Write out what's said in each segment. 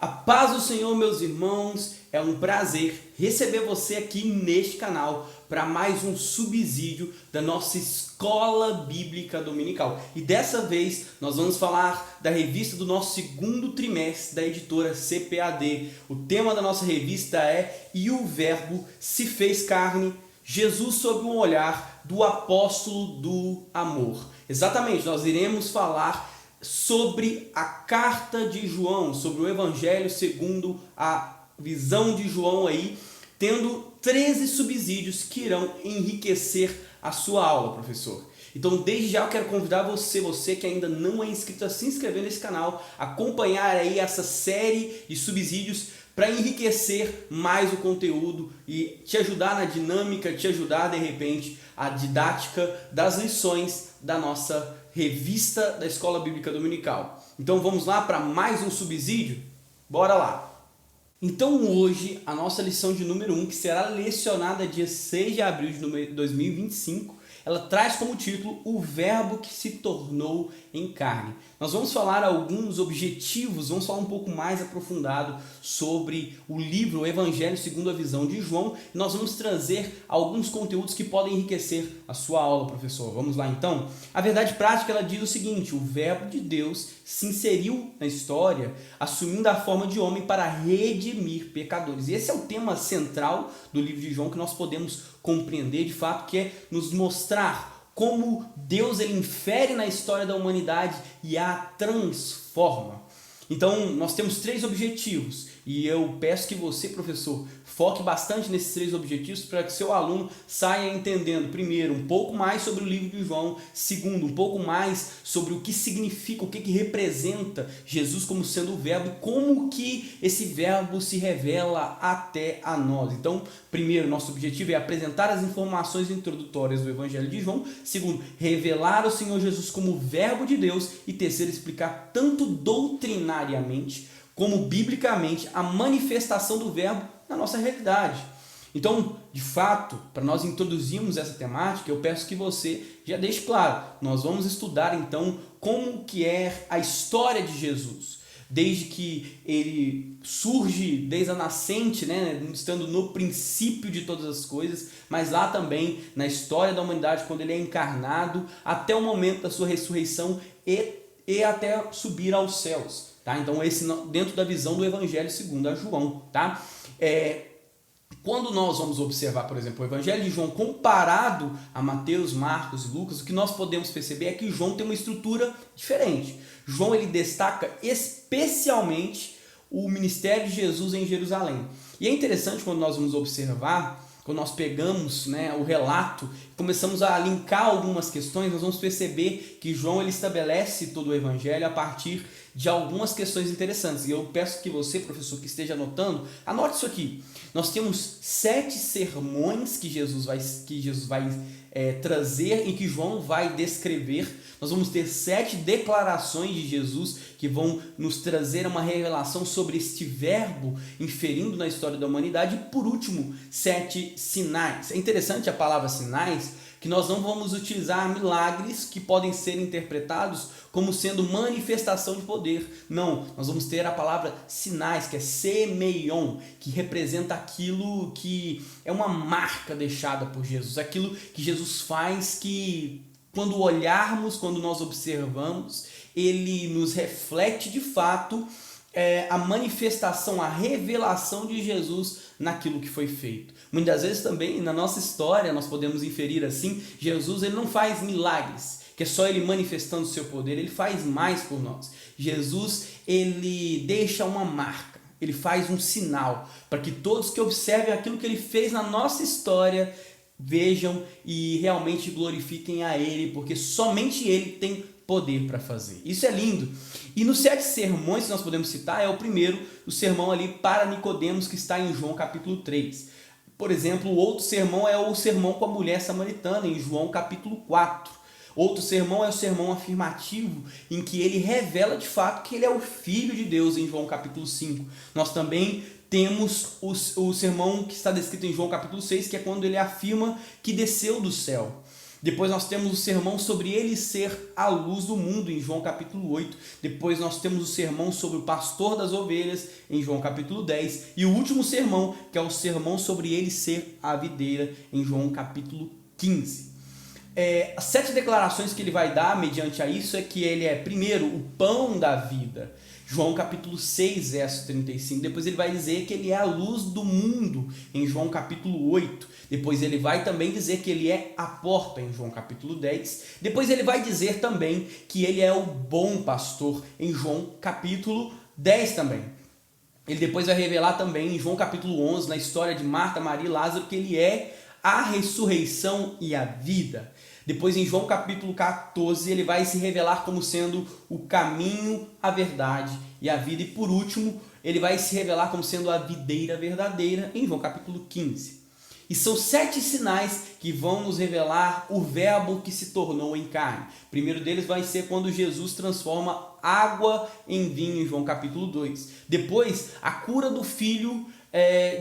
A paz do Senhor, meus irmãos, é um prazer receber você aqui neste canal para mais um subsídio da nossa Escola Bíblica Dominical. E dessa vez nós vamos falar da revista do nosso segundo trimestre da editora CPAD. O tema da nossa revista é "E o Verbo se fez carne, Jesus sob um olhar do apóstolo do amor". Exatamente, nós iremos falar sobre a carta de João, sobre o Evangelho segundo a visão de João aí, tendo 13 subsídios que irão enriquecer a sua aula, professor. Então, desde já eu quero convidar você que ainda não é inscrito, a se inscrever nesse canal, acompanhar aí essa série de subsídios para enriquecer mais o conteúdo e te ajudar na dinâmica, te ajudar de repente a didática das lições da nossa revista da Escola Bíblica Dominical. Então vamos lá para mais um subsídio? Bora lá! Então hoje a nossa lição de número 1, que será lecionada dia 6 de abril de 2025, ela traz como título "O Verbo que se tornou em carne". Nós vamos falar alguns objetivos, vamos falar um pouco mais aprofundado sobre o livro, o Evangelho segundo a visão de João. E nós vamos trazer alguns conteúdos que podem enriquecer a sua aula, professor. Vamos lá então? A verdade prática, ela diz o seguinte: o Verbo de Deus se inseriu na história, assumindo a forma de homem para redimir pecadores. E esse é o tema central do livro de João que nós podemos compreender de fato, que é nos mostrar como Deus ele infere na história da humanidade e a transforma. Então, nós temos 3 objetivos e eu peço que você, professor, foque bastante nesses 3 objetivos para que seu aluno saia entendendo, primeiro, um pouco mais sobre o livro de João, segundo, um pouco mais sobre o que significa, o que representa Jesus como sendo o Verbo e como que esse Verbo se revela até a nós. Então, primeiro, nosso objetivo é apresentar as informações introdutórias do Evangelho de João, segundo, revelar o Senhor Jesus como o Verbo de Deus e terceiro, explicar tanto doutrinariamente como biblicamente a manifestação do Verbo na nossa realidade. Então, de fato, para nós introduzirmos essa temática, eu peço que você já deixe claro, nós vamos estudar então como que é a história de Jesus, desde que ele surge, desde a nascente, estando no princípio de todas as coisas, mas lá também na história da humanidade, quando ele é encarnado, até o momento da sua ressurreição e até subir aos céus. Tá? Então, esse dentro da visão do Evangelho segundo a João. Tá? Quando nós vamos observar, por exemplo, o Evangelho de João comparado a Mateus, Marcos e Lucas, o que nós podemos perceber é que João tem uma estrutura diferente. João ele destaca especialmente o ministério de Jesus em Jerusalém. E é interessante quando nós vamos observar, quando nós pegamos o relato, começamos a linkar algumas questões, nós vamos perceber que João ele estabelece todo o Evangelho a partir de algumas questões interessantes. E eu peço que você, professor, que esteja anotando, anote isso aqui. Nós temos 7 sermões que Jesus vai trazer e que João vai descrever. Nós vamos ter 7 declarações de Jesus que vão nos trazer uma revelação sobre este verbo inferindo na história da humanidade. E por último, 7 sinais. É interessante a palavra sinais, que nós não vamos utilizar milagres que podem ser interpretados como sendo manifestação de poder. Não, nós vamos ter a palavra sinais, que é semeion, que representa aquilo que é uma marca deixada por Jesus, aquilo que Jesus faz que quando olharmos, quando nós observamos, ele nos reflete de fato a manifestação, a revelação de Jesus naquilo que foi feito. Muitas vezes também na nossa história nós podemos inferir assim, Jesus ele não faz milagres, que é só ele manifestando o seu poder, ele faz mais por nós. Jesus ele deixa uma marca, ele faz um sinal para que todos que observem aquilo que ele fez na nossa história vejam e realmente glorifiquem a ele, porque somente ele tem poder para fazer. Isso é lindo. E nos 7 sermões que nós podemos citar, é o primeiro, o sermão ali para Nicodemos, que está em João capítulo 3. Por exemplo, o outro sermão é o sermão com a mulher samaritana, em João capítulo 4. Outro sermão é o sermão afirmativo, em que ele revela de fato que ele é o Filho de Deus, em João capítulo 5. Nós também temos o sermão que está descrito em João capítulo 6, que é quando ele afirma que desceu do céu. Depois nós temos o sermão sobre ele ser a luz do mundo, em João capítulo 8. Depois nós temos o sermão sobre o pastor das ovelhas, em João capítulo 10. E o último sermão, que é o sermão sobre ele ser a videira, em João capítulo 15. As 7 declarações que ele vai dar mediante a isso é que ele é, primeiro, o pão da vida. João capítulo 6, verso 35. Depois ele vai dizer que ele é a luz do mundo, em João capítulo 8. Depois ele vai também dizer que ele é a porta, em João capítulo 10. Depois ele vai dizer também que ele é o bom pastor, em João capítulo 10 também. Ele depois vai revelar também em João capítulo 11, na história de Marta, Maria e Lázaro, que ele é a ressurreição e a vida. Depois em João capítulo 14 ele vai se revelar como sendo o caminho, a verdade e a vida. E por último ele vai se revelar como sendo a videira verdadeira em João capítulo 15. E são 7 sinais que vão nos revelar o verbo que se tornou em carne. O primeiro deles vai ser quando Jesus transforma água em vinho em João capítulo 2. Depois a cura do filho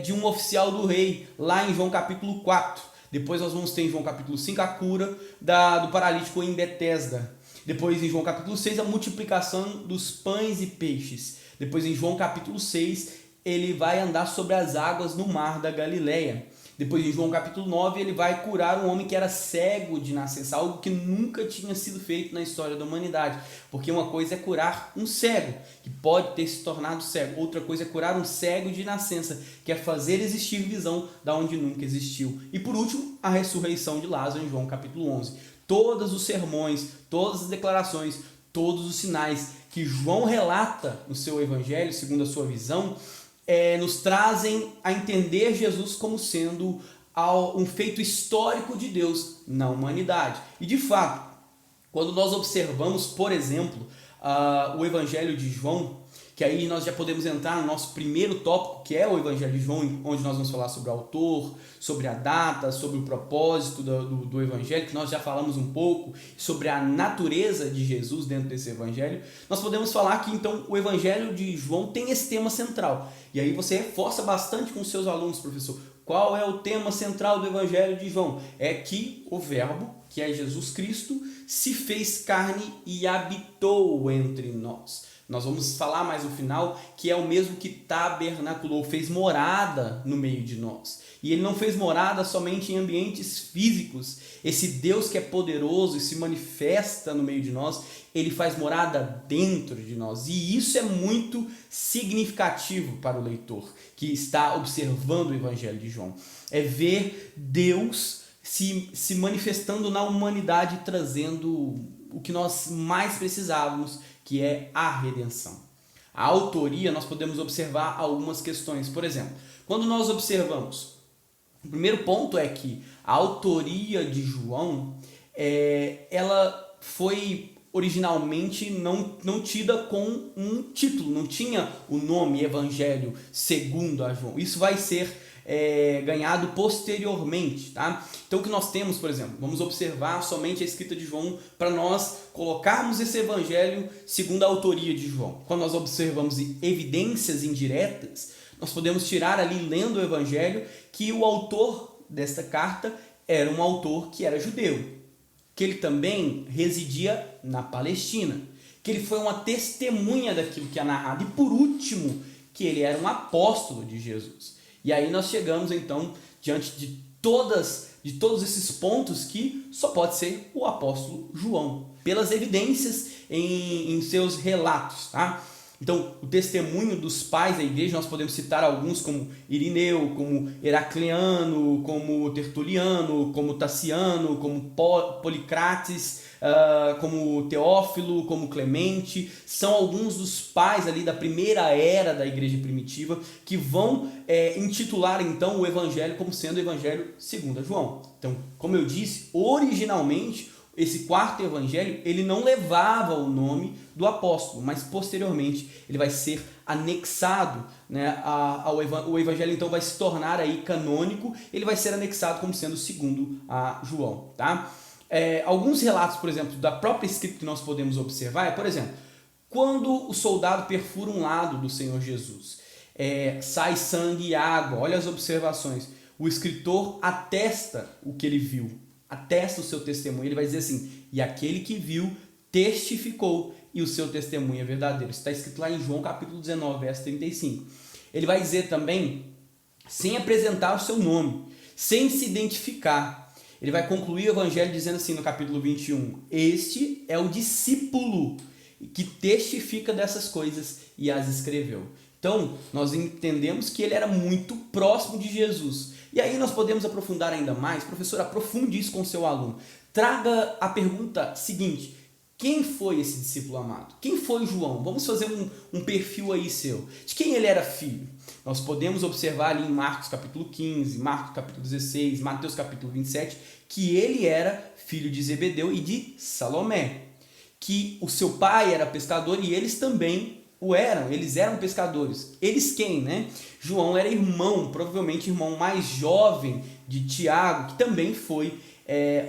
de um oficial do rei lá em João capítulo 4. Depois nós vamos ter em João capítulo 5 a cura do paralítico em Betesda. Depois em João capítulo 6 a multiplicação dos pães e peixes. Depois em João capítulo 6 ele vai andar sobre as águas no mar da Galileia. Depois em João capítulo 9 ele vai curar um homem que era cego de nascença, algo que nunca tinha sido feito na história da humanidade. Porque uma coisa é curar um cego, que pode ter se tornado cego. Outra coisa é curar um cego de nascença, que é fazer existir visão da onde nunca existiu. E por último, a ressurreição de Lázaro em João capítulo 11. Todos os sermões, todas as declarações, todos os sinais que João relata no seu evangelho, segundo a sua visão, nos trazem a entender Jesus como sendo um feito histórico de Deus na humanidade. E de fato, quando nós observamos, por exemplo, o Evangelho de João, que aí nós já podemos entrar no nosso primeiro tópico, que é o Evangelho de João, onde nós vamos falar sobre o autor, sobre a data, sobre o propósito do Evangelho, que nós já falamos um pouco, sobre a natureza de Jesus dentro desse Evangelho. Nós podemos falar que então o Evangelho de João tem esse tema central. E aí você reforça bastante com os seus alunos, professor. Qual é o tema central do Evangelho de João? É que o Verbo, que é Jesus Cristo, se fez carne e habitou entre nós. Nós vamos falar mais no final que é o mesmo que tabernaculou, fez morada no meio de nós. E ele não fez morada somente em ambientes físicos. Esse Deus que é poderoso e se manifesta no meio de nós, ele faz morada dentro de nós. E isso é muito significativo para o leitor que está observando o Evangelho de João. É ver Deus se manifestando na humanidade, trazendo o que nós mais precisávamos, que é a redenção. A autoria, nós podemos observar algumas questões. Por exemplo, quando nós observamos, o primeiro ponto é que a autoria de João, ela foi originalmente não tida com um título, não tinha o nome Evangelho segundo a João. Isso vai ser ganhado posteriormente, tá? Então o que nós temos, por exemplo, vamos observar somente a escrita de João para nós colocarmos esse evangelho segundo a autoria de João. Quando nós observamos evidências indiretas, nós podemos tirar ali, lendo o evangelho, que o autor desta carta era um autor que era judeu, que ele também residia na Palestina, que ele foi uma testemunha daquilo que é narrado, e por último, que ele era um apóstolo de Jesus. E aí nós chegamos então diante de todos esses pontos que só pode ser o apóstolo João, pelas evidências em seus relatos, tá? Então, o testemunho dos pais da igreja, nós podemos citar alguns como Irineu, como Heracleano, como Tertuliano, como Taciano, como Policrates, como Teófilo, como Clemente. São alguns dos pais ali da primeira era da igreja primitiva que vão intitular então o evangelho como sendo o evangelho segundo João. Então, como eu disse, originalmente esse quarto evangelho, ele não levava o nome do apóstolo, mas posteriormente ele vai ser anexado, né, o evangelho então vai se tornar aí canônico, ele vai ser anexado como sendo segundo a João, tá? Alguns relatos, por exemplo, da própria escrita que nós podemos observar por exemplo, quando o soldado perfura um lado do Senhor Jesus, sai sangue e água, olha as observações, o escritor atesta o que ele viu. atesta o seu testemunho. Ele vai dizer assim, e aquele que viu testificou, e o seu testemunho é verdadeiro. Isso está escrito lá em João capítulo 19, verso 35. Ele vai dizer também, sem apresentar o seu nome, sem se identificar. Ele vai concluir o evangelho dizendo assim no capítulo 21, este é o discípulo que testifica dessas coisas e as escreveu. Então, nós entendemos que ele era muito próximo de Jesus. E aí nós podemos aprofundar ainda mais. Professor, aprofunde isso com o seu aluno. Traga a pergunta seguinte, quem foi esse discípulo amado? Quem foi João? Vamos fazer um perfil aí seu. De quem ele era filho? Nós podemos observar ali em Marcos capítulo 15, Marcos capítulo 16, Mateus capítulo 27, que ele era filho de Zebedeu e de Salomé. Que o seu pai era pescador e eles também o eram, eles eram pescadores. Eles quem, né? João era irmão, provavelmente irmão mais jovem de Tiago, que também foi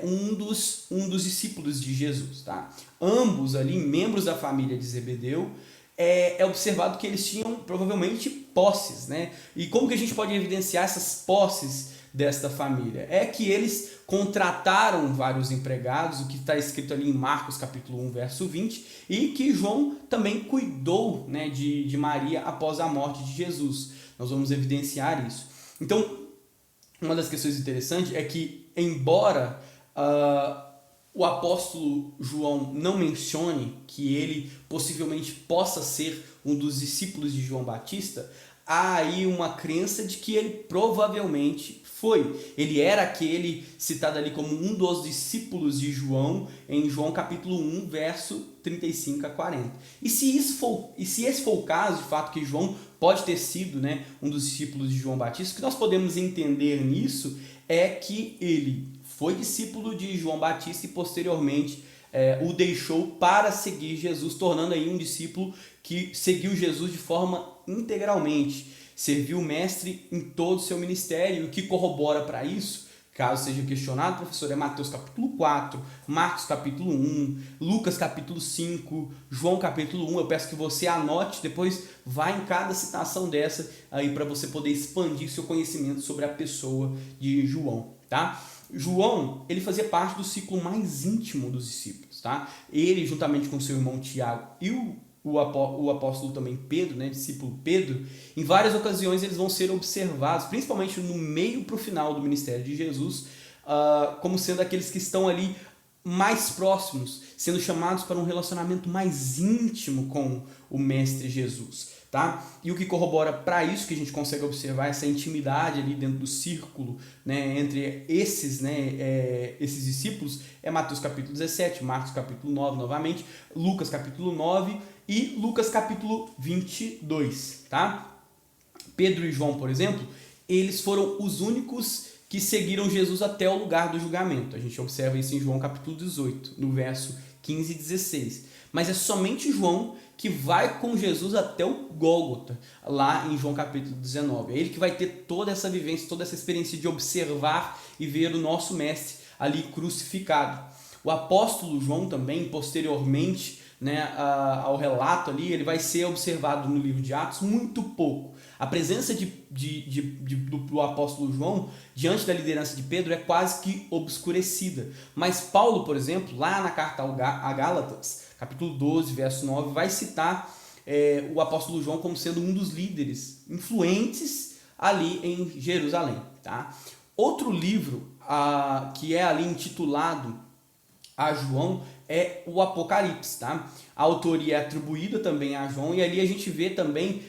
um dos discípulos de Jesus, tá? Ambos ali, membros da família de Zebedeu, é observado que eles tinham provavelmente posses, né? E como que a gente pode evidenciar essas posses desta família? É que eles contrataram vários empregados, o que está escrito ali em Marcos capítulo 1, verso 20, e que João também cuidou, né, de Maria após a morte de Jesus. Nós vamos evidenciar isso. Então, uma das questões interessantes é que, embora o apóstolo João não mencione que ele possivelmente possa ser um dos discípulos de João Batista, há aí uma crença de que ele provavelmente foi. Ele era aquele citado ali como um dos discípulos de João, em João capítulo 1, verso 35 a 40. E se esse for o caso, de fato, que João pode ter sido, né, um dos discípulos de João Batista, o que nós podemos entender nisso é que ele foi discípulo de João Batista e posteriormente o deixou para seguir Jesus, tornando aí um discípulo que seguiu Jesus de forma integralmente, serviu o mestre em todo o seu ministério. E o que corrobora para isso, caso seja questionado, professor, é Mateus capítulo 4, Marcos capítulo 1, Lucas capítulo 5, João capítulo 1. Eu peço que você anote, depois vá em cada citação dessa aí para você poder expandir seu conhecimento sobre a pessoa de João, tá? João, ele fazia parte do ciclo mais íntimo dos discípulos, tá? Ele, juntamente com seu irmão Tiago e o apóstolo também Pedro, né, discípulo Pedro, em várias ocasiões eles vão ser observados, principalmente no meio para o final do ministério de Jesus, como sendo aqueles que estão ali mais próximos, sendo chamados para um relacionamento mais íntimo com o mestre Jesus, tá? E o que corrobora para isso, que a gente consegue observar essa intimidade ali dentro do círculo, né, entre esses discípulos, é Mateus capítulo 17, Marcos capítulo 9 novamente, Lucas capítulo 9 e Lucas capítulo 22, tá? Pedro e João, por exemplo, eles foram os únicos que seguiram Jesus até o lugar do julgamento. A gente observa isso em João capítulo 18, no verso 15 e 16. Mas é somente João que vai com Jesus até o Gólgota, lá em João capítulo 19. É ele que vai ter toda essa vivência, toda essa experiência de observar e ver o nosso mestre ali crucificado. O apóstolo João também, posteriormente, né, ao relato ali, ele vai ser observado no livro de Atos muito pouco. A presença do apóstolo João diante da liderança de Pedro é quase que obscurecida. Mas Paulo, por exemplo, lá na carta a Gálatas, capítulo 12, verso 9, vai citar o apóstolo João como sendo um dos líderes influentes ali em Jerusalém, tá? Outro livro que é ali intitulado a João é o Apocalipse, tá? A autoria é atribuída também a João, e ali a gente vê também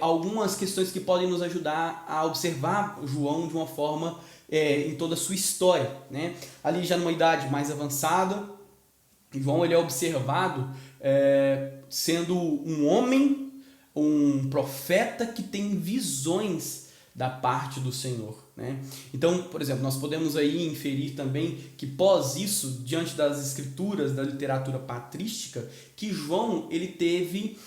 algumas questões que podem nos ajudar a observar João de uma forma em toda a sua história, né? Ali já numa idade mais avançada, João ele é observado sendo um homem, um profeta que tem visões da parte do Senhor, né? Então, por exemplo, nós podemos aí inferir também que pós isso, diante das escrituras, da literatura patrística, que João ele teve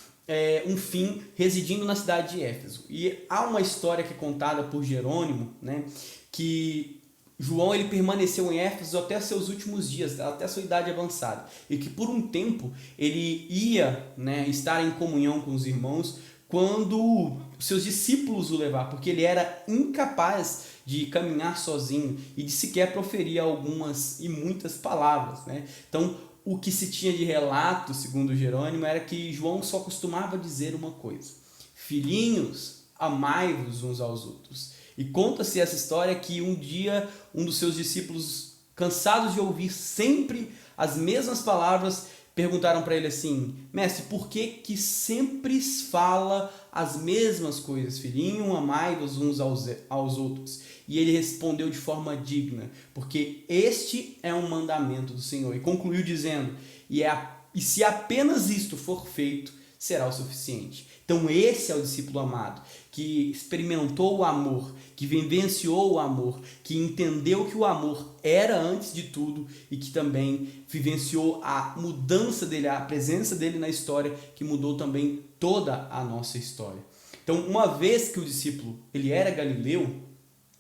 um fim residindo na cidade de Éfeso. E há uma história que é contada por Jerônimo, né, que João ele permaneceu em Éfeso até seus últimos dias, até sua idade avançada, e que por um tempo ele ia, né, estar em comunhão com os irmãos quando seus discípulos o levaram, porque ele era incapaz de caminhar sozinho e de sequer proferir algumas e muitas palavras, né? Então, o que se tinha de relato, segundo Jerônimo, era que João só costumava dizer uma coisa: filhinhos, amai-vos uns aos outros. E conta-se essa história que um dia um dos seus discípulos, cansados de ouvir sempre as mesmas palavras, perguntaram para ele assim: mestre, por que sempre fala as mesmas coisas? Filhinho, amai-vos uns aos outros. E ele respondeu de forma digna: porque este é um mandamento do Senhor. E concluiu dizendo: e se apenas isto for feito, será o suficiente. Então esse é o discípulo amado, que experimentou o amor, que vivenciou o amor, que entendeu que o amor era antes de tudo e que também vivenciou a mudança dele, a presença dele na história, que mudou também toda a nossa história. Então, uma vez que o discípulo ele era galileu,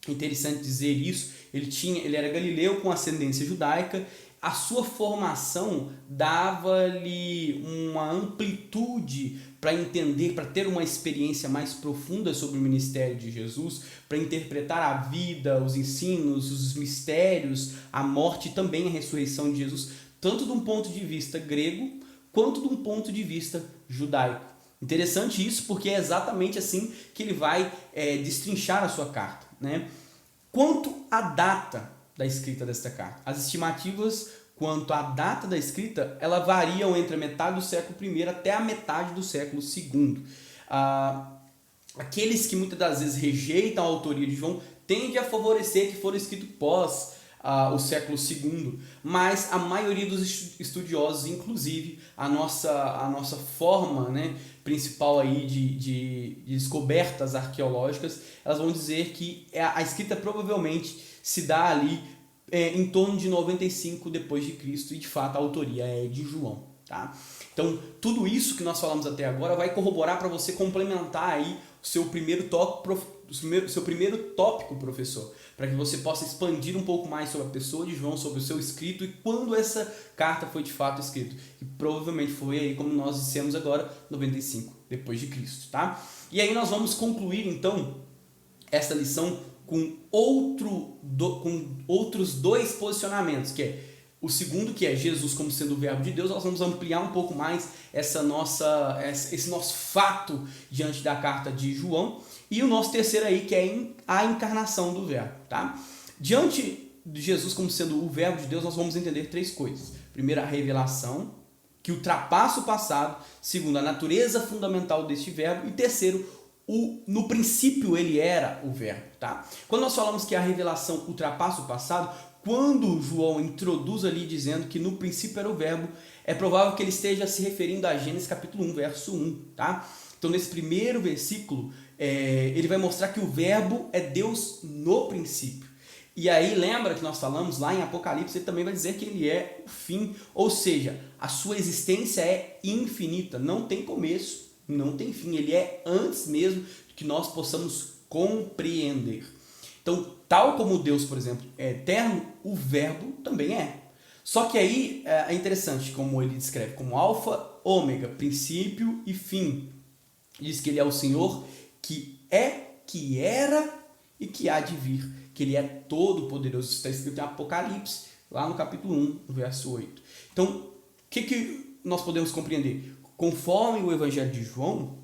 é interessante dizer isso, ele era galileu com ascendência judaica. A sua formação dava-lhe uma amplitude para entender, para ter uma experiência mais profunda sobre o ministério de Jesus, para interpretar a vida, os ensinos, os mistérios, a morte e também a ressurreição de Jesus, tanto de um ponto de vista grego, quanto de um ponto de vista judaico. Interessante isso, porque é exatamente assim que ele vai destrinchar a sua carta, né? Quanto à data da escrita desta carta, as estimativas quanto à data da escrita, ela variam entre a metade do século I até a metade do século II. Aqueles que muitas das vezes rejeitam a autoria de João tendem a favorecer que for escrito pós o século II, mas a maioria dos estudiosos, inclusive a nossa forma, né, principal aí de descobertas arqueológicas, elas vão dizer que a escrita provavelmente se dá ali em torno de 95 depois de Cristo, e de fato a autoria é de João, tá? Então, tudo isso que nós falamos até agora vai corroborar para você complementar aí o seu primeiro tópico, professor, para que você possa expandir um pouco mais sobre a pessoa de João, sobre o seu escrito e quando essa carta foi de fato escrita, que provavelmente foi aí, como nós dissemos agora, 95 depois de Cristo, tá? E aí nós vamos concluir então essa lição com outros dois posicionamentos, que é o segundo, que é Jesus como sendo o verbo de Deus. Nós vamos ampliar um pouco mais esse nosso fato diante da carta de João. E o nosso terceiro aí, que é a encarnação do verbo, tá? Diante de Jesus como sendo o verbo de Deus, nós vamos entender três coisas. Primeiro, a revelação, que ultrapassa o passado. Segundo, a natureza fundamental deste verbo. E terceiro, no princípio ele era o verbo, tá? Quando nós falamos que a revelação ultrapassa o passado, quando João introduz ali dizendo que no princípio era o verbo, é provável que ele esteja se referindo a Gênesis capítulo 1, verso 1, tá? Então nesse primeiro versículo, ele vai mostrar que o verbo é Deus no princípio. E aí lembra que nós falamos lá em Apocalipse, ele também vai dizer que ele é o fim, ou seja, a sua existência é infinita, não tem começo, não tem fim, ele é antes mesmo de que nós possamos compreender. Então, tal como Deus, por exemplo, é eterno, o verbo também é. Só que aí é interessante como ele descreve como alfa, ômega, princípio e fim. Diz que ele é o Senhor que é, que era e que há de vir, que ele é todo poderoso. Isso está escrito em Apocalipse, lá no capítulo 1, no verso 8. Então, o que nós podemos compreender? Conforme o Evangelho de João,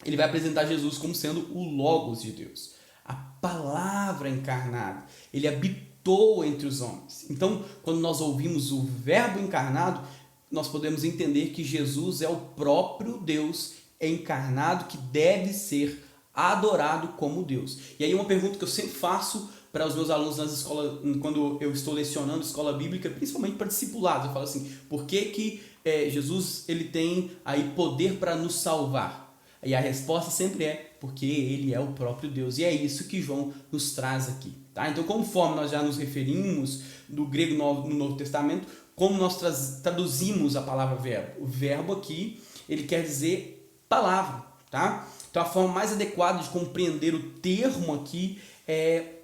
ele vai apresentar Jesus como sendo o Logos de Deus, a palavra encarnada. Ele habitou entre os homens. Então, quando nós ouvimos o verbo encarnado, nós podemos entender que Jesus é o próprio Deus encarnado que deve ser adorado como Deus. E aí uma pergunta que eu sempre faço para os meus alunos nas escolas, quando eu estou lecionando escola bíblica, principalmente para discipulados, eu falo assim: por que Jesus ele tem aí poder para nos salvar? E a resposta sempre é porque ele é o próprio Deus. E é isso que João nos traz aqui, tá? Então, conforme nós já nos referimos do grego no Novo Testamento, como nós traduzimos a palavra verbo? O verbo aqui, ele quer dizer palavra, tá? Então, a forma mais adequada de compreender o termo aqui é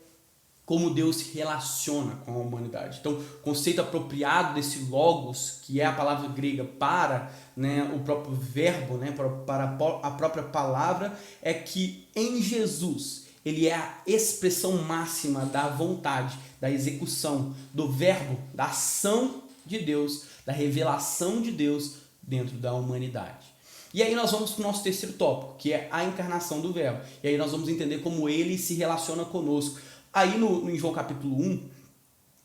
como Deus se relaciona com a humanidade. Então, o conceito apropriado desse logos, que é a palavra grega para, né, o próprio verbo, né, para a própria palavra, é que em Jesus ele é a expressão máxima da vontade, da execução, do verbo, da ação de Deus, da revelação de Deus dentro da humanidade. E aí nós vamos para o nosso terceiro tópico, que é a encarnação do verbo. E aí nós vamos entender como ele se relaciona conosco. Aí em João capítulo 1,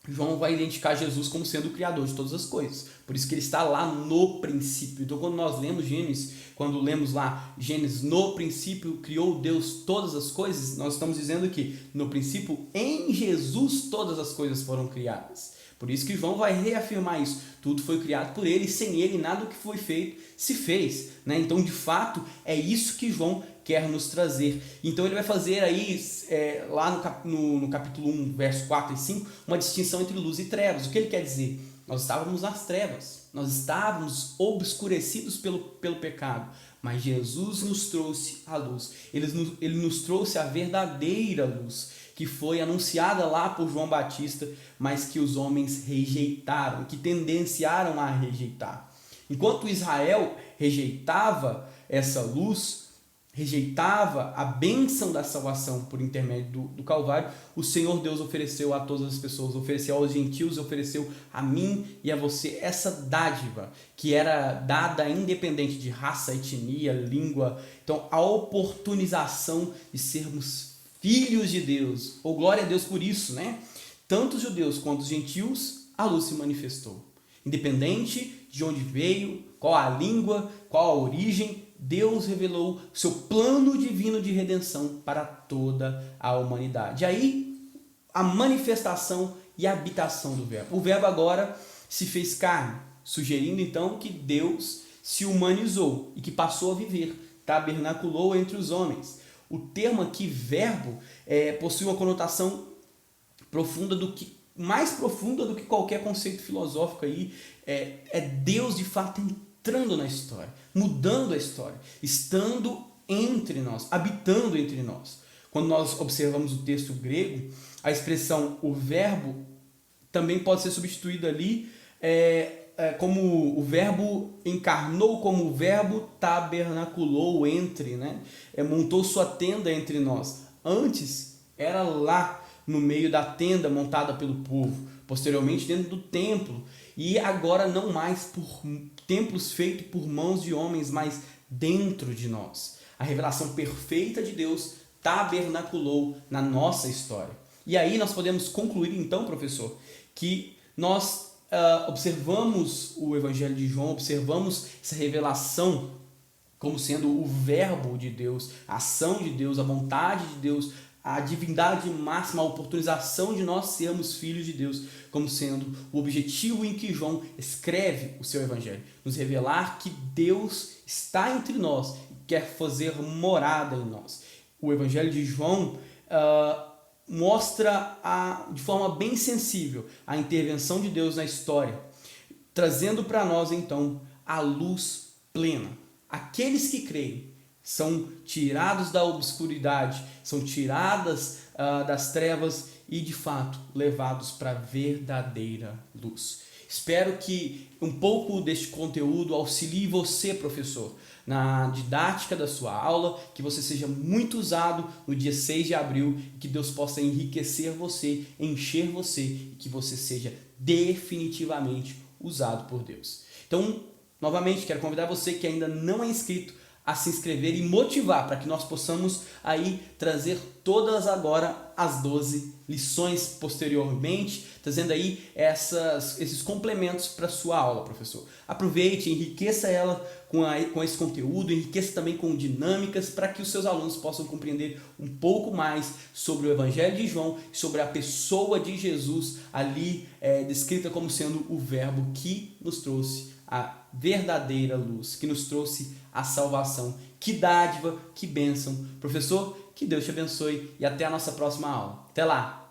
João vai identificar Jesus como sendo o criador de todas as coisas. Por isso que ele está lá no princípio. Então quando nós lemos Gênesis, quando lemos lá Gênesis, no princípio criou Deus todas as coisas, nós estamos dizendo que no princípio em Jesus todas as coisas foram criadas. Por isso que João vai reafirmar isso. Tudo foi criado por ele, sem ele nada do que foi feito se fez, né? Então, de fato, é isso que João quer nos trazer. Então, ele vai fazer aí, lá no capítulo 1, verso 4 e 5, uma distinção entre luz e trevas. O que ele quer dizer? Nós estávamos nas trevas, nós estávamos obscurecidos pelo pecado, mas Jesus nos trouxe a luz. Ele nos trouxe a verdadeira luz, que foi anunciada lá por João Batista, mas que os homens rejeitaram, que tendenciaram a rejeitar. Enquanto Israel rejeitava essa luz, rejeitava a bênção da salvação por intermédio do Calvário, o Senhor Deus ofereceu a todas as pessoas, ofereceu aos gentios, ofereceu a mim e a você essa dádiva, que era dada independente de raça, etnia, língua. Então, a oportunização de sermos filhos de Deus, ou glória a Deus por isso, né? Tanto os judeus quanto os gentios, a luz se manifestou. Independente de onde veio, qual a língua, qual a origem, Deus revelou seu plano divino de redenção para toda a humanidade. E aí, a manifestação e a habitação do verbo. O verbo agora se fez carne, sugerindo então que Deus se humanizou e que passou a viver, tabernaculou entre os homens. O termo aqui, verbo, possui uma conotação mais profunda do que qualquer conceito filosófico aí. É Deus de fato entrando na história, mudando a história, estando entre nós, habitando entre nós. Quando nós observamos o texto grego, a expressão o verbo também pode ser substituída ali como o verbo encarnou, como o verbo tabernaculou entre, né? Montou sua tenda entre nós. Antes era lá no meio da tenda montada pelo povo, posteriormente dentro do templo, e agora não mais por templos feitos por mãos de homens, mas dentro de nós. A revelação perfeita de Deus tabernaculou na nossa história. E aí nós podemos concluir então, professor, que nós observamos o Evangelho de João, observamos essa revelação como sendo o verbo de Deus, a ação de Deus, a vontade de Deus, a divindade máxima, a oportunização de nós sermos filhos de Deus, como sendo o objetivo em que João escreve o seu Evangelho. Nos revelar que Deus está entre nós e quer fazer morada em nós. O Evangelho de João mostra de forma bem sensível a intervenção de Deus na história, trazendo para nós então a luz plena. Aqueles que creem são tirados da obscuridade, são tiradas das trevas e de fato levados para a verdadeira luz. Espero que um pouco deste conteúdo auxilie você, professor, na didática da sua aula, que você seja muito usado no dia 6 de abril, que Deus possa enriquecer você, encher você e que você seja definitivamente usado por Deus. Então, novamente, quero convidar você que ainda não é inscrito a se inscrever e motivar para que nós possamos aí trazer todas agora as 12 lições posteriormente, trazendo aí esses complementos para a sua aula, professor. Aproveite, enriqueça ela com esse conteúdo, enriqueça também com dinâmicas para que os seus alunos possam compreender um pouco mais sobre o Evangelho de João, sobre a pessoa de Jesus ali descrita como sendo o verbo que nos trouxe a verdadeira luz, que nos trouxe a salvação. Que dádiva, que bênção. Professor, que Deus te abençoe e até a nossa próxima aula. Até lá!